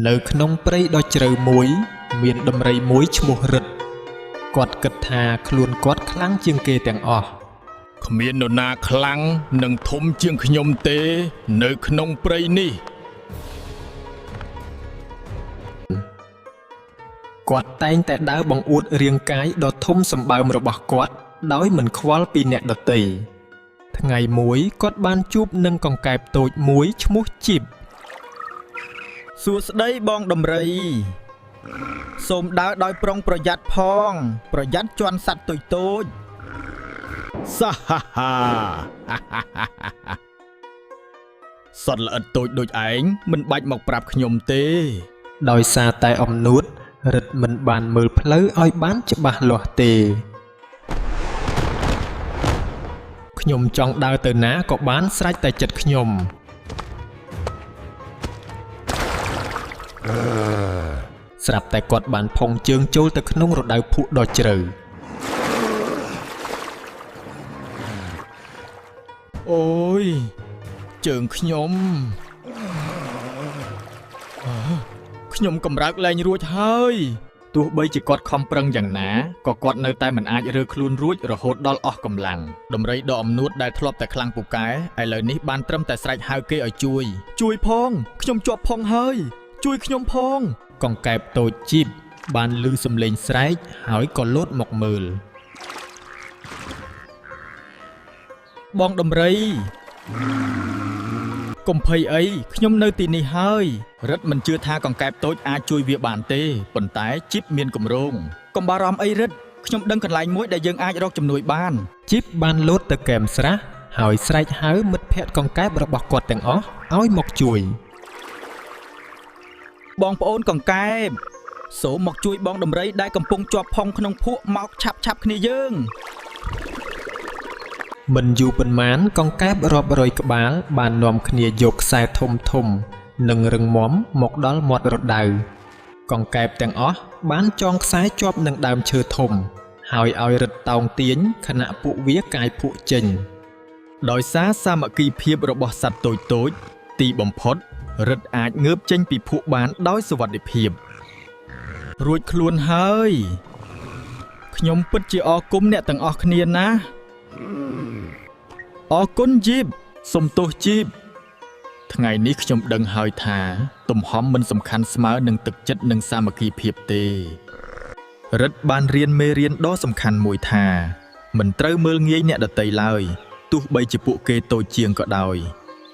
នៅក្នុងព្រៃដ៏ជ្រៅមួយមានដំរីមួយឈ្មោះរិទ្ធគាត់គិតថាខ្លួនគាត់ខ្លាំងជាងគេទាំងអស់គ្មាននរណាខ្លាំងនិងធំជាងខ្ញុំទេនៅក្នុងព្រៃនេះគាត់តែងតែដើរបង្អួតរាងកាយដ៏ធំសម្បើមរបស់គាត់ដោយមិនខ្វល់ពីអ្នកដទៃថ្ងៃមួយគាត់បានជួបនឹងកង្កែបតូចមួយឈ្មោះជីបសួស្តីបងដំរីសូមដើរដោយប្រុងប្រយ័ត្នផងប្រយ័ត្នជន់សត្វតូចសាហាហាសត្វល្អិតតូចដូចឯងមិនបាច់មកប្រាប់ខ្ញុំទេដោយសារតែអំនួតរិទ្ធមិនបានមើលផ្លូវឲ្យបានច្បាស់លាស់ទេខ្ញុំចង់ដើរទៅណាក៏បានស្រេចតែចិត្តខ្ញុំស្រាប់តែគាត់បានផុងជើងចូលទៅក្នុងរណ្ដៅភក់ដ៏ជ្រៅអូយជើងខ្ញុំកំរើកលែងរួចហើយទោះបីជាគាត់ខំប្រឹងយ៉ាងណាក៏គាត់នៅតែមិនអាចរើខ្លួនរួចរហូតដល់អស់កម្លាំងដំរីដ៏អំនួតដែលធ្លាប់តែខ្លាំងពូកែឥឡូវនេះបានត្រឹមតែស្រែកហៅគេឲ្យជួយផងខ្ញុំជាប់ផងហើយជួយខ្ញុំផងកង្កែបតូចជីបបានឮសំឡេងស្រែកហើយក៏លោតមកមើលបងដំរីកុំភ័យអីខ្ញុំនៅទីនេះហើយរិទ្ធមិនជឿថាកង្កែបតូចអាចជួយវាបានទេប៉ុន្តែជីបមានគម្រោងកុំបារម្ភអីរិទ្ធខ្ញុំដឹងកន្លែងមួយដែលយើងអាចរកជំនួយបានជីបបានលោតទៅកែមស្រះហើយស្រែកហៅមិត្តភក្តិកង្កែបរបស់គាត់ទាំងអស់ឲ្យមកជួយបងប្អូនកង្កែបសូមមកជួយបងដំរីដែលកំពុងជាប់ផុងក្នុងភក់មកឆាប់គ្នាយើងមិនយូរប៉ុន្មានកង្កែបរាប់រយក្បាលបាននាំគ្នាយកខ្សែធំនិងរឹងមាំមកដល់មាត់រណ្ដៅកង្កែបទាំងអស់បានចងខ្សែជាប់នឹងដើមឈើធំហើយឲ្យរិទ្ធតោងទាញខណៈពួកវាកាយភក់ចេញដោយសារសាមគ្គីភាពរបស់សត្វតូចទីបំផុតរិទ្ធអាចងើបចេញពីភក់បានដោយសុវត្ថិភាពរួចខ្លួនហើយខ្ញុំពិតជាអរគុណអ្នកទាំងអស់គ្នាណាអរគុណជីបសុំទោសជីបថ្ងៃនេះខ្ញុំដឹងហើយថាទំហំមិនសំខាន់ស្មើនឹងទឹកចិត្តនិងសាមគ្គីភាពទេរិទ្ធបានរៀនមេរៀនដ៏សំខាន់មួយថាមិនត្រូវមើលងាយអ្នកដទៃឡើយទោះបីជាពួកគេតូចជាងក៏ដោយ